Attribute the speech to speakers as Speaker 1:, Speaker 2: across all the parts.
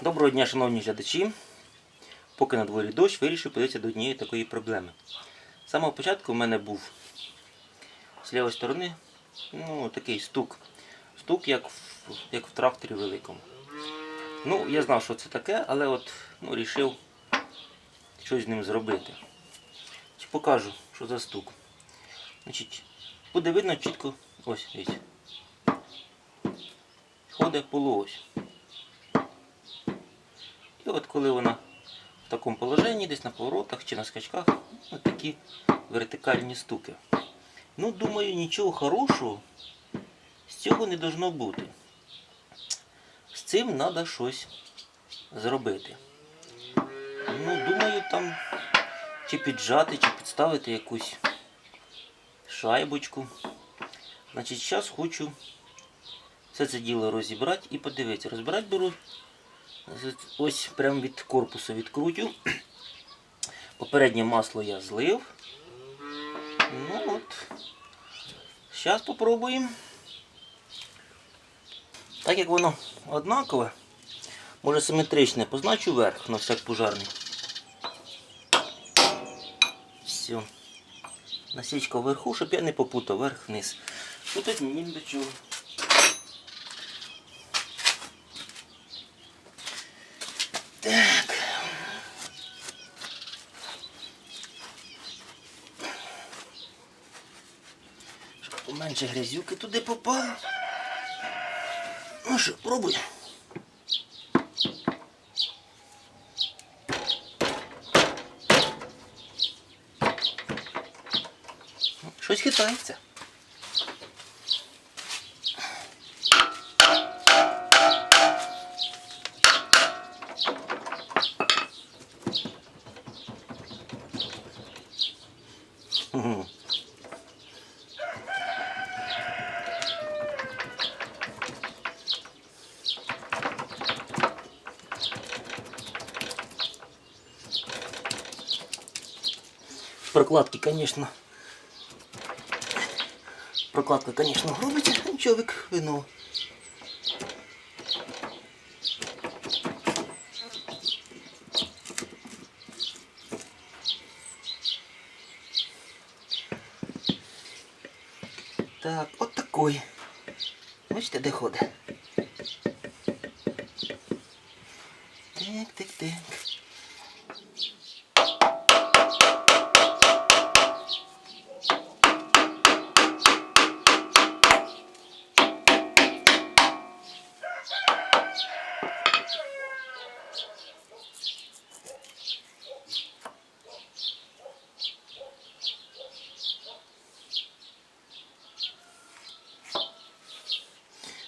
Speaker 1: Доброго дня, шановні глядачі. Поки на дворі дощ, вирішив подивитися до однієї такої проблеми. З самого початку в мене був з лівої сторони такий стук. Стук, як в тракторі великому. Я знав, що це таке, але вирішив щось з ним зробити. Покажу, що за стук. Буде видно чітко, ось, дивіться. Ходить полуось. І от коли вона в такому положенні, десь на поворотах чи на скачках, такі вертикальні стуки. Думаю, нічого хорошого з цього не должно бути. З цим треба щось зробити. Думаю, там чи піджати, чи підставити якусь шайбочку. Зараз хочу все це діло розібрати і подивитися. Розбирати беру ось прямо від корпусу відкрутю. Попереднє масло я злив. Зараз спробуємо. Так як воно однакове, може симетричне, позначу вверх на всяк пожарний. Все. Насічка вверху, щоб я не попутав вверх-вниз. Тут мені не до чого. Так. Щоб поменше грязюки туди попало. Ну що, пробуй. Щось хитається. Прокладка, конечно, гробить, нічого викинув. Так, от такий. Бачите, де ходить? Так.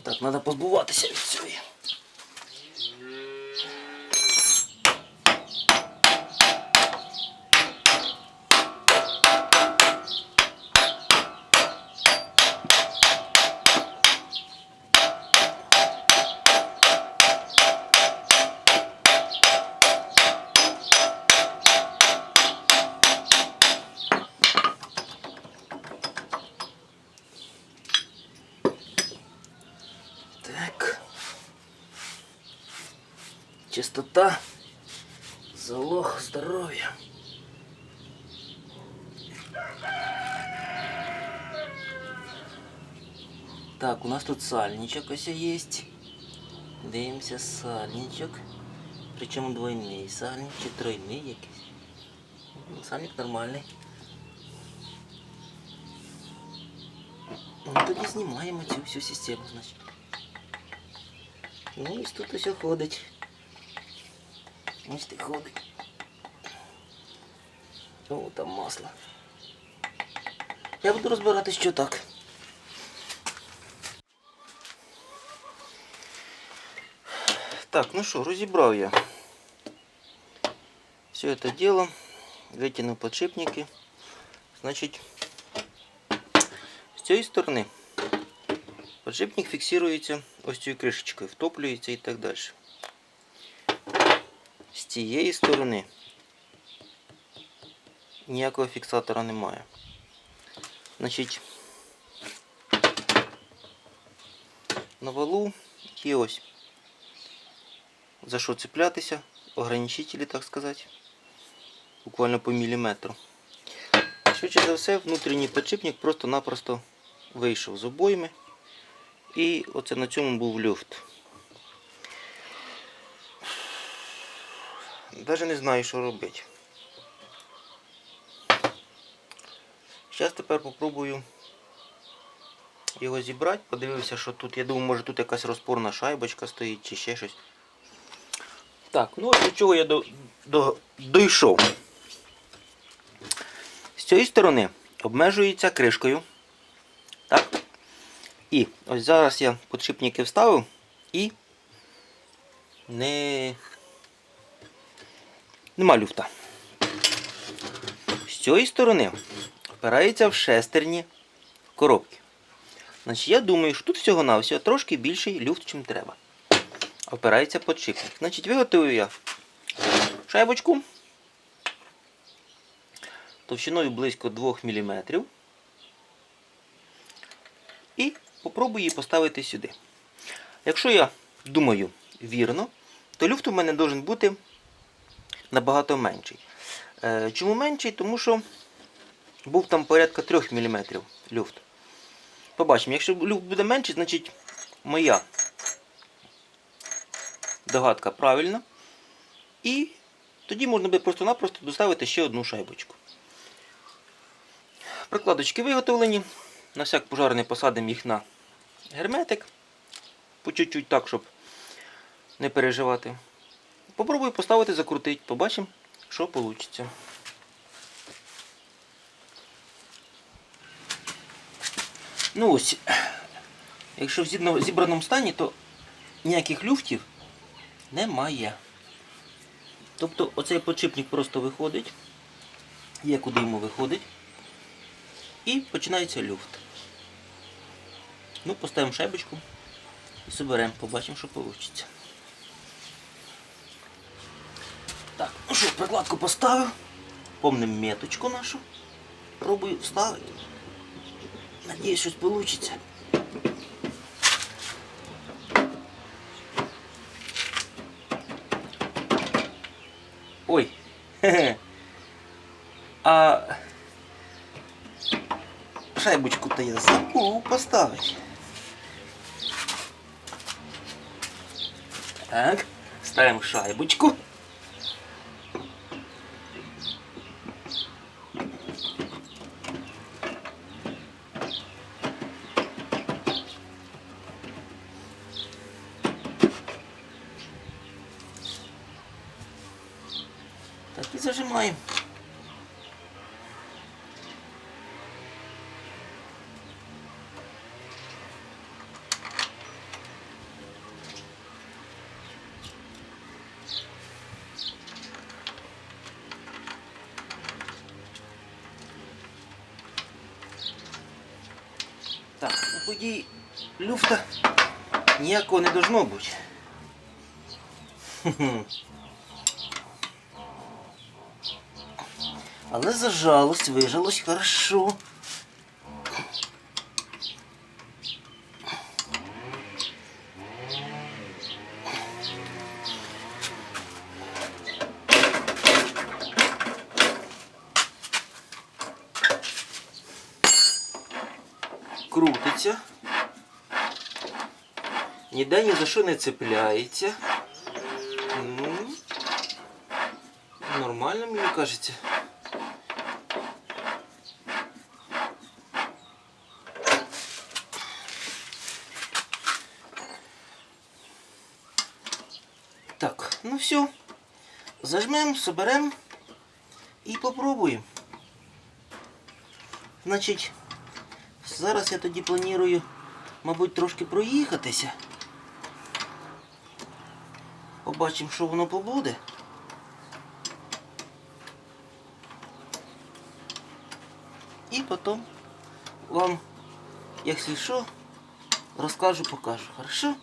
Speaker 1: Так, треба позбуватися від цього. Так. Чистота, залог здоров'я. Так, у нас тут сальничок ось є. Дивимося, сальничок. Причому двойний сальник чи тройний якийсь. Сальник нормальний. Тоді знімаємо цю всю систему, значить. Ось тут ось ходить. Ось ти ходить. О, там масло. Я буду розбирати, що так. Так, ну що, розібрав я все це діло. Витягнув подшипники. Значить, з цієї сторони подшипник фіксується ось цією кришечкою, втоплюється і так далі. З цієї сторони ніякого фіксатора немає. Значить, на валу є ось за що цеплятися, ограничителі, так сказати, буквально по міліметру. Швидше за все, внутрішній підшипник просто-напросто вийшов з обойми, і оце на цьому був люфт. Навіть не знаю, що робити. Зараз тепер попробую його зібрати, подивився, що тут, я думаю, може тут якась розпорна шайбочка стоїть чи ще щось. Так, ну ось до чого я дійшов. З цієї сторони обмежується кришкою. Так. І ось зараз я підшипники вставив і нема люфта. З цієї сторони впирається в шестерні коробки. Значить, я думаю, що тут всього-навсього трошки більший люфт, чим треба. Опирається підшипник. Значить, виготовив я шайбочку товщиною близько 2 мм. І попробую її поставити сюди. Якщо я думаю вірно, то люфт у мене має бути набагато менший. Чому менший? Тому що був там порядка 3 мм люфт. Побачимо, якщо люфт буде менший, значить моя догадка правильна. І тоді можна буде просто-напросто доставити ще одну шайбочку. Прокладочки виготовлені. На всяк пожарний посадимо їх на герметик. По чуть-чуть так, щоб не переживати. Попробую поставити, закрутити. Побачимо, що вийде. Ну ось, якщо в зібраному стані, то ніяких люфтів немає. Тобто оцей підшипник просто виходить, є куди йому виходить, і починається люфт. Ну, поставимо шайбочку і соберемо, побачимо, що вийде. Так, ну що, прикладку поставив, помним меточку нашу, пробую вставити. Надіюсь, щось вийде. Ой, хе-хе. А шайбочку-то я забув поставити. Так, ставимо шайбочку. Так і зажимаємо. Так, у події люфта ніякого не должно бути. Але зажалось, вижалось хорошо. Крутиться. Ніде ні за що не цепляється. Ну, нормально, мені кажеться. Так, ну все. Зажмемо, соберемо і попробуємо. Значить, зараз я тоді планую, мабуть, трошки проїхатися. Побачимо, що воно побуде. І потім вам, якщо що, розкажу, покажу. Хорошо?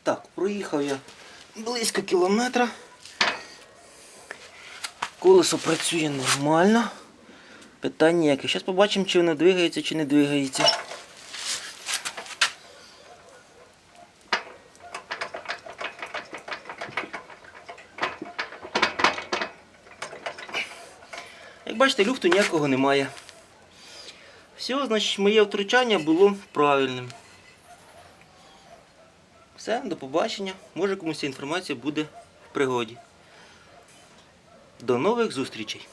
Speaker 1: Так, проїхав я близько кілометра. Колесо працює нормально. Питань ніяких. Зараз побачимо, чи воно двигається, чи не двигається. Як бачите, люфту ніякого немає. Все, значить, моє втручання було правильним. Все, до побачення. Може комусь ця інформація буде в пригоді. До нових зустрічей!